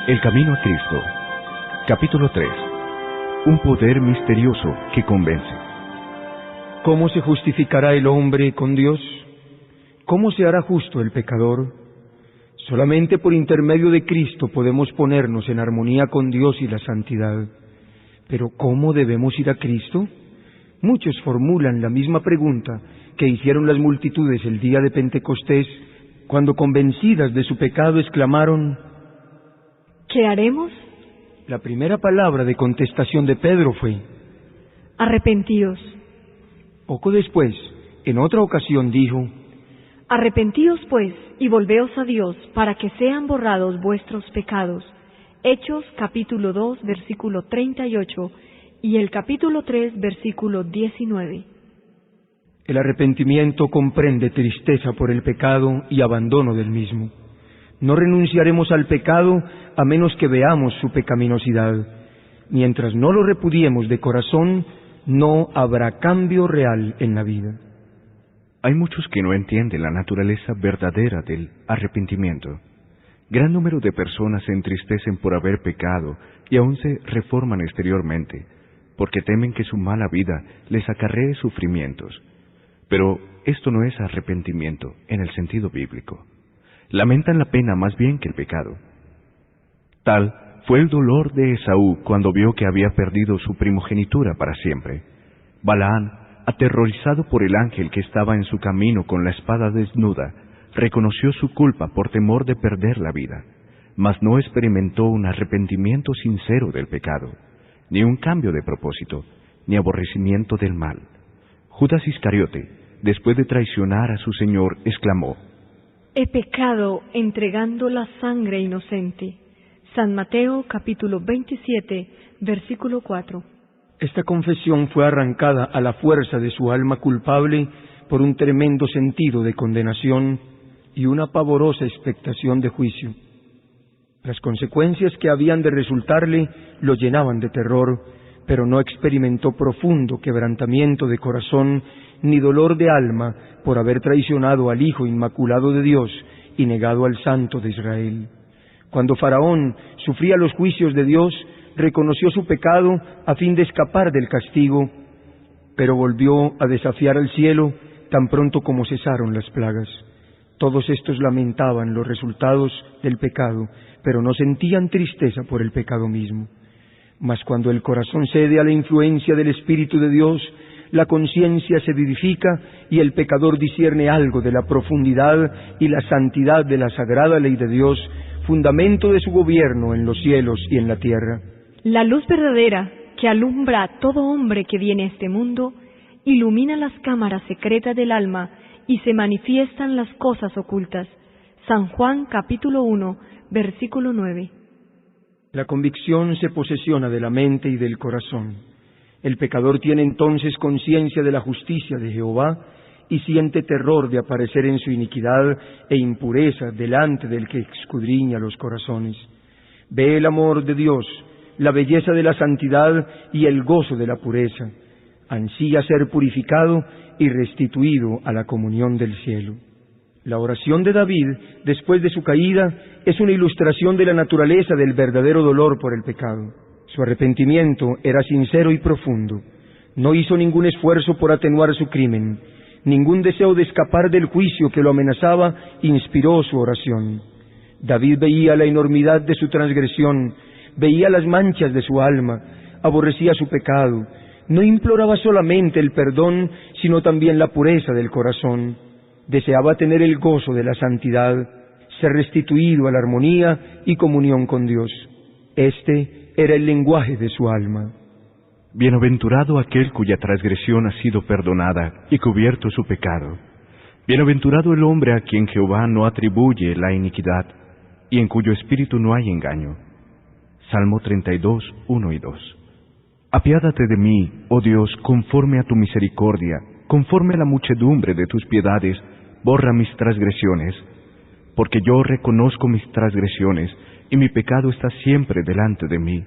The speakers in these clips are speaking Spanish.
El camino a Cristo. Capítulo 3. Un poder misterioso que convence. ¿Cómo se justificará el hombre con Dios? ¿Cómo se hará justo el pecador? Solamente por intermedio de Cristo podemos ponernos en armonía con Dios y la santidad. Pero ¿cómo debemos ir a Cristo? Muchos formulan la misma pregunta que hicieron las multitudes el día de Pentecostés, cuando convencidas de su pecado exclamaron: ¿qué haremos? La primera palabra de contestación de Pedro fue: arrepentíos. Poco después, en otra ocasión dijo: arrepentíos pues, y volveos a Dios, para que sean borrados vuestros pecados. Hechos capítulo 2, versículo 38, y el capítulo 3, versículo 19. El arrepentimiento comprende tristeza por el pecado y abandono del mismo. No renunciaremos al pecado a menos que veamos su pecaminosidad. Mientras no lo repudiemos de corazón, no habrá cambio real en la vida. Hay muchos que no entienden la naturaleza verdadera del arrepentimiento. Gran número de personas se entristecen por haber pecado y aún se reforman exteriormente, porque temen que su mala vida les acarree sufrimientos. Pero esto no es arrepentimiento en el sentido bíblico. Lamentan la pena más bien que el pecado. Tal fue el dolor de Esaú cuando vio que había perdido su primogenitura para siempre. Balaán, aterrorizado por el ángel que estaba en su camino con la espada desnuda, reconoció su culpa por temor de perder la vida, mas no experimentó un arrepentimiento sincero del pecado, ni un cambio de propósito, ni aborrecimiento del mal. Judas Iscariote, después de traicionar a su Señor, exclamó: he pecado entregando la sangre inocente. San Mateo capítulo 27, versículo 4. Esta confesión fue arrancada a la fuerza de su alma culpable por un tremendo sentido de condenación y una pavorosa expectación de juicio. Las consecuencias que habían de resultarle lo llenaban de terror, pero no experimentó profundo quebrantamiento de corazón ni dolor de alma por haber traicionado al Hijo Inmaculado de Dios y negado al Santo de Israel. Cuando Faraón sufría los juicios de Dios, reconoció su pecado a fin de escapar del castigo, pero volvió a desafiar al cielo tan pronto como cesaron las plagas. Todos estos lamentaban los resultados del pecado, pero no sentían tristeza por el pecado mismo. Mas cuando el corazón cede a la influencia del Espíritu de Dios, la conciencia se vivifica y el pecador discierne algo de la profundidad y la santidad de la sagrada ley de Dios, fundamento de su gobierno en los cielos y en la tierra. La luz verdadera que alumbra a todo hombre que viene a este mundo, ilumina las cámaras secretas del alma y se manifiestan las cosas ocultas. San Juan capítulo 1, versículo 9. La convicción se posesiona de la mente y del corazón. El pecador tiene entonces conciencia de la justicia de Jehová y siente terror de aparecer en su iniquidad e impureza delante del que escudriña los corazones. Ve el amor de Dios, la belleza de la santidad y el gozo de la pureza. Ansía ser purificado y restituido a la comunión del cielo. La oración de David, después de su caída, es una ilustración de la naturaleza del verdadero dolor por el pecado. Su arrepentimiento era sincero y profundo. No hizo ningún esfuerzo por atenuar su crimen. Ningún deseo de escapar del juicio que lo amenazaba inspiró su oración. David veía la enormidad de su transgresión, veía las manchas de su alma, aborrecía su pecado. No imploraba solamente el perdón, sino también la pureza del corazón. Deseaba tener el gozo de la santidad, ser restituido a la armonía y comunión con Dios. Este era el lenguaje de su alma. Bienaventurado aquel cuya transgresión ha sido perdonada y cubierto su pecado. Bienaventurado el hombre a quien Jehová no atribuye la iniquidad y en cuyo espíritu no hay engaño. Salmo 32, 1 y 2. Apiádate de mí, oh Dios, conforme a tu misericordia, conforme a la muchedumbre de tus piedades, borra mis transgresiones, porque yo reconozco mis transgresiones, y mi pecado está siempre delante de mí.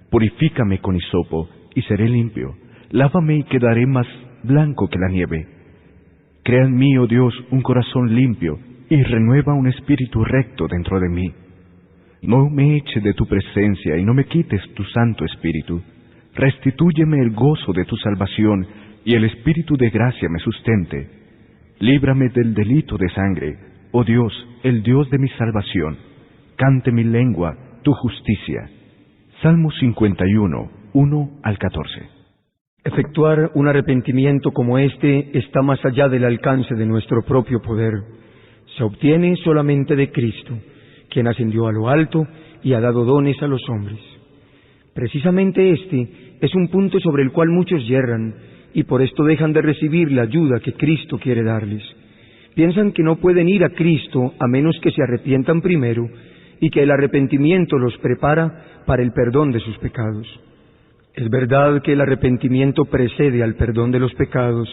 Purifícame con hisopo, y seré limpio. Lávame y quedaré más blanco que la nieve. Crea en mí, oh Dios, un corazón limpio, y renueva un espíritu recto dentro de mí. No me eches de tu presencia y no me quites tu Santo Espíritu. Restitúyeme el gozo de tu salvación y el Espíritu de gracia me sustente. Líbrame del delito de sangre, oh Dios, el Dios de mi salvación. Cante mi lengua tu justicia. Salmo 51, 1 al 14. Efectuar un arrepentimiento como este está más allá del alcance de nuestro propio poder. Se obtiene solamente de Cristo, quien ascendió a lo alto y ha dado dones a los hombres. Precisamente este es un punto sobre el cual muchos yerran, y por esto dejan de recibir la ayuda que Cristo quiere darles. Piensan que no pueden ir a Cristo a menos que se arrepientan primero, y que el arrepentimiento los prepara para el perdón de sus pecados. Es verdad que el arrepentimiento precede al perdón de los pecados,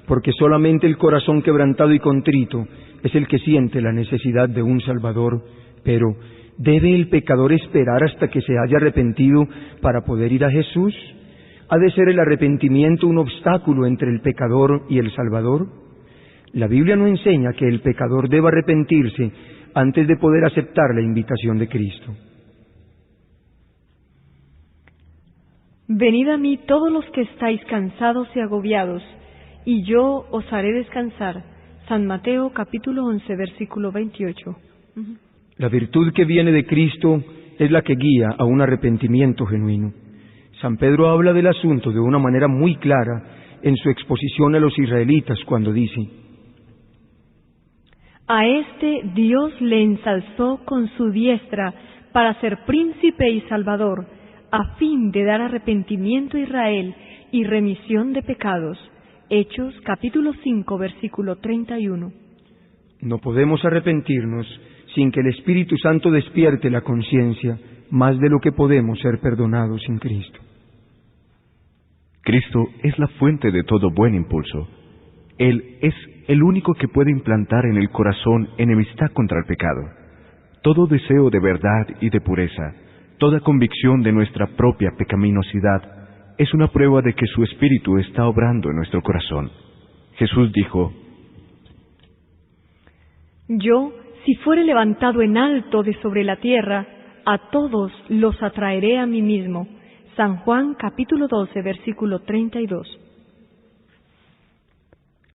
porque solamente el corazón quebrantado y contrito es el que siente la necesidad de un Salvador, pero ¿debe el pecador esperar hasta que se haya arrepentido para poder ir a Jesús? ¿Ha de ser el arrepentimiento un obstáculo entre el pecador y el Salvador? La Biblia no enseña que el pecador deba arrepentirse antes de poder aceptar la invitación de Cristo. Venid a mí todos los que estáis cansados y agobiados, y yo os haré descansar. San Mateo capítulo 11, versículo 28. La virtud que viene de Cristo es la que guía a un arrepentimiento genuino. San Pedro habla del asunto de una manera muy clara en su exposición a los israelitas cuando dice: A este Dios le ensalzó con su diestra para ser príncipe y salvador, a fin de dar arrepentimiento a Israel y remisión de pecados. Hechos capítulo 5, versículo 31. No podemos arrepentirnos sin que el Espíritu Santo despierte la conciencia más de lo que podemos ser perdonados sin Cristo. Cristo es la fuente de todo buen impulso. Él es el único que puede implantar en el corazón enemistad contra el pecado. Todo deseo de verdad y de pureza, toda convicción de nuestra propia pecaminosidad, es una prueba de que su Espíritu está obrando en nuestro corazón. Jesús dijo: Yo, si fuere levantado en alto de sobre la tierra, a todos los atraeré a mí mismo. San Juan capítulo 12, versículo 32.